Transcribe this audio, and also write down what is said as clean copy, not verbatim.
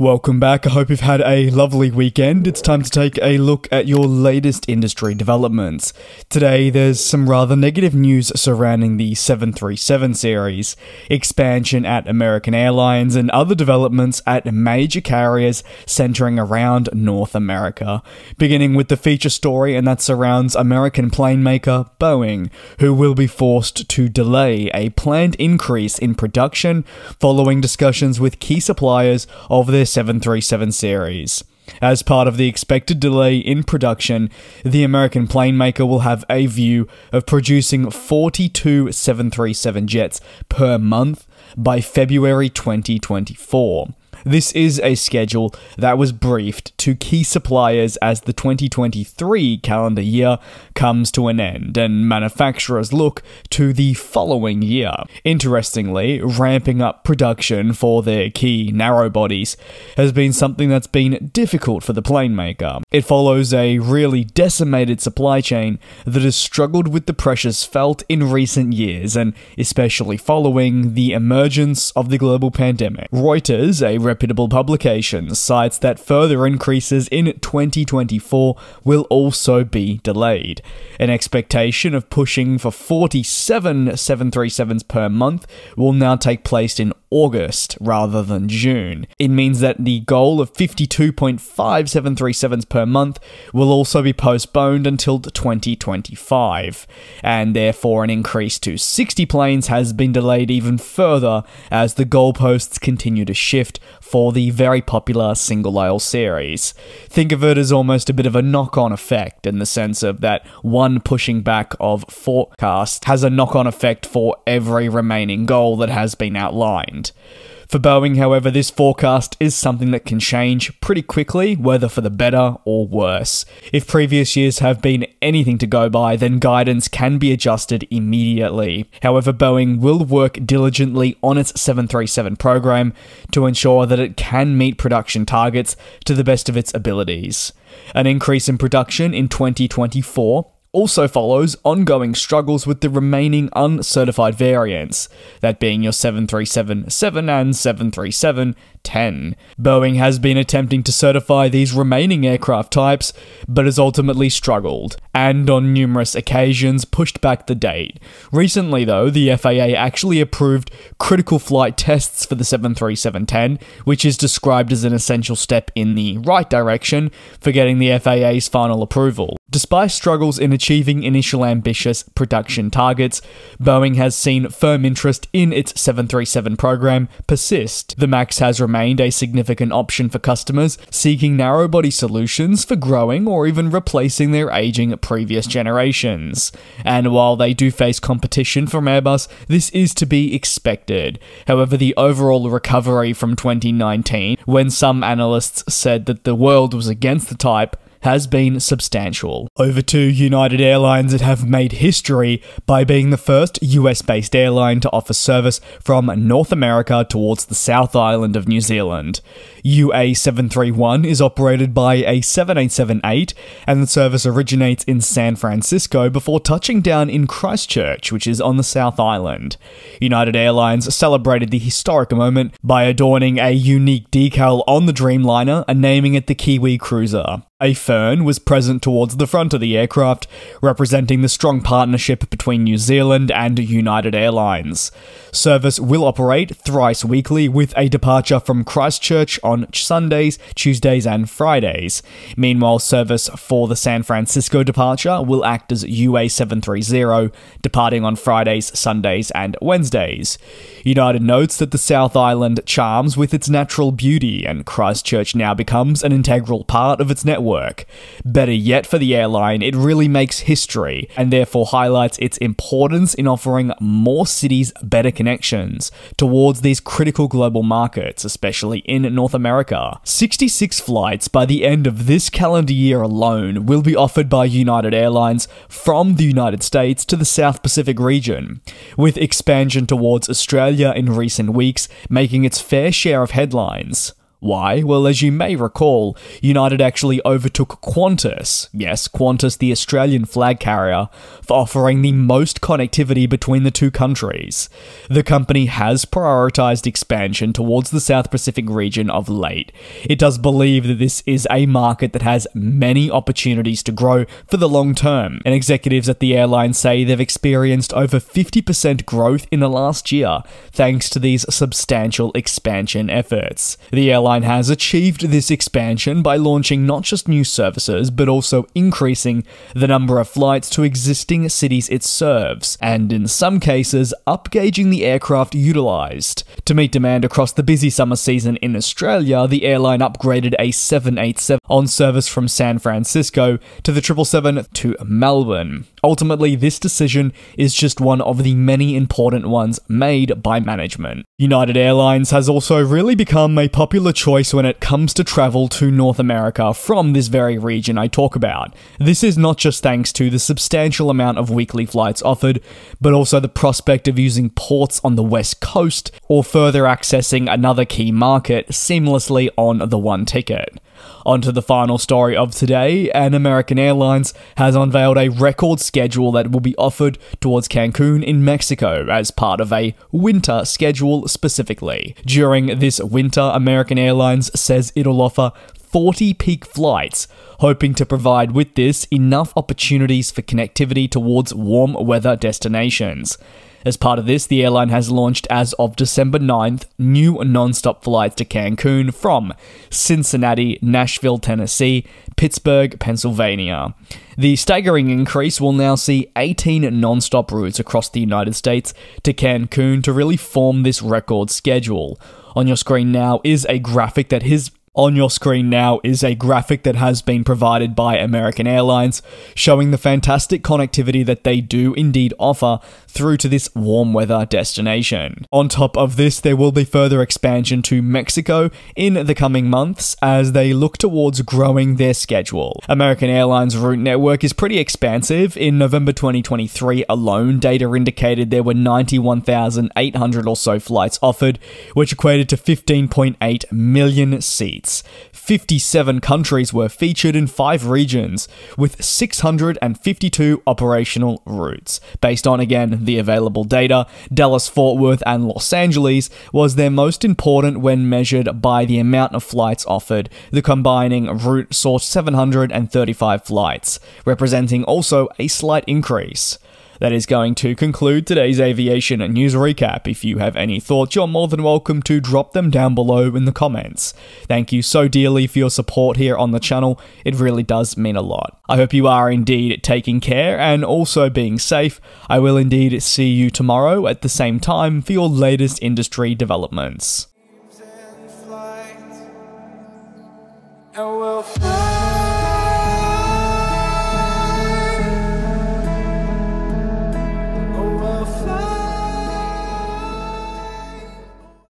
Welcome back. I hope you've had a lovely weekend. It's time to take a look at your latest industry developments. Today, there's some rather negative news surrounding the 737 series, expansion at American Airlines, and other developments at major carriers centering around North America. Beginning with the feature story, and that surrounds American plane maker Boeing, who will be forced to delay a planned increase in production following discussions with key suppliers of their 737 series. As part of the expected delay in production, the American plane maker will have a view of producing 42 737 jets per month by February 2024. This is a schedule that was briefed to key suppliers as the 2023 calendar year comes to an end and manufacturers look to the following year. Interestingly, ramping up production for their key narrow bodies has been something that's been difficult for the plane maker. It follows a really decimated supply chain that has struggled with the pressures felt in recent years, and especially following the emergence of the global pandemic. Reuters, a reputable publication, cites that further increases in 2024 will also be delayed. An expectation of pushing for 47 737s per month will now take place in August rather than June. It means that the goal of 52.5 737s per month will also be postponed until 2025, and therefore an increase to 60 planes has been delayed even further as the goalposts continue to shift for the very popular single-aisle series. Think of it as almost a bit of a knock-on effect in the sense of that one pushing back of forecast has a knock-on effect for every remaining goal that has been outlined. For Boeing, however, this forecast is something that can change pretty quickly, whether for the better or worse. If previous years have been anything to go by, then guidance can be adjusted immediately. However, Boeing will work diligently on its 737 program to ensure that it can meet production targets to the best of its abilities. An increase in production in 2024 also follows ongoing struggles with the remaining uncertified variants, that being your 737-7 and 737-10. Boeing has been attempting to certify these remaining aircraft types, but has ultimately struggled, and on numerous occasions pushed back the date. Recently though, the FAA actually approved critical flight tests for the 737-10, which is described as an essential step in the right direction for getting the FAA's final approval. Despite struggles in achieving initial ambitious production targets, Boeing has seen firm interest in its 737 program persist. The MAX has remained a significant option for customers seeking narrow-body solutions for growing or even replacing their aging previous generations. And while they do face competition from Airbus, this is to be expected. However, the overall recovery from 2019, when some analysts said that the world was against the type, has been substantial. Over to United Airlines that have made history by being the first US-based airline to offer service from North America towards the South Island of New Zealand. UA731 is operated by a 787-8, and the service originates in San Francisco before touching down in Christchurch, which is on the South Island. United Airlines celebrated the historic moment by adorning a unique decal on the Dreamliner and naming it the Kiwi Cruiser. A fern was present towards the front of the aircraft, representing the strong partnership between New Zealand and United Airlines. Service will operate thrice weekly with a departure from Christchurch on Sundays, Tuesdays and Fridays. Meanwhile, service for the San Francisco departure will act as UA730, departing on Fridays, Sundays and Wednesdays. United notes that the South Island charms with its natural beauty, and Christchurch now becomes an integral part of its network. Better yet for the airline, it really makes history and therefore highlights its importance in offering more cities better connections towards these critical global markets, especially in North America. 66 flights by the end of this calendar year alone will be offered by United Airlines from the United States to the South Pacific region, with expansion towards Australia in recent weeks making its fair share of headlines. Why? Well, as you may recall, United actually overtook Qantas, yes, Qantas, the Australian flag carrier, for offering the most connectivity between the two countries. The company has prioritised expansion towards the South Pacific region of late. It does believe that this is a market that has many opportunities to grow for the long term, and executives at the airline say they've experienced over 50% growth in the last year, thanks to these substantial expansion efforts. The airline has achieved this expansion by launching not just new services, but also increasing the number of flights to existing cities it serves, and in some cases, upgauging the aircraft utilised. To meet demand across the busy summer season in Australia, the airline upgraded a 787 on service from San Francisco to the 777 to Melbourne. Ultimately, this decision is just one of the many important ones made by management. United Airlines has also really become a popular choice when it comes to travel to North America from this very region I talk about. This is not just thanks to the substantial amount of weekly flights offered, but also the prospect of using ports on the West Coast or further accessing another key market seamlessly on the one ticket. On to the final story of today, and American Airlines has unveiled a record schedule that will be offered towards Cancun in Mexico as part of a winter schedule specifically. During this winter, American Airlines says it'll offer 40 peak flights, hoping to provide with this enough opportunities for connectivity towards warm weather destinations. As part of this, the airline has launched as of December 9th new non-stop flights to Cancun from Cincinnati, Nashville, Tennessee, Pittsburgh, Pennsylvania. The staggering increase will now see 18 non-stop routes across the United States to Cancun to really form this record schedule. On your screen now is a graphic that has been provided by American Airlines, showing the fantastic connectivity that they do indeed offer through to this warm weather destination. On top of this, there will be further expansion to Mexico in the coming months as they look towards growing their schedule. American Airlines' route network is pretty expansive. In November 2023 alone, data indicated there were 91,800 or so flights offered, which equated to 15.8 million seats. 57 countries were featured in 5 regions, with 652 operational routes. Based on, again, the available data, Dallas, Fort Worth, and Los Angeles was their most important when measured by the amount of flights offered. The combining route saw 735 flights, representing also a slight increase. That is going to conclude today's aviation news recap. If you have any thoughts, you're more than welcome to drop them down below in the comments. Thank you so dearly for your support here on the channel. It really does mean a lot. I hope you are indeed taking care and also being safe. I will indeed see you tomorrow at the same time for your latest industry developments. And we'll fly.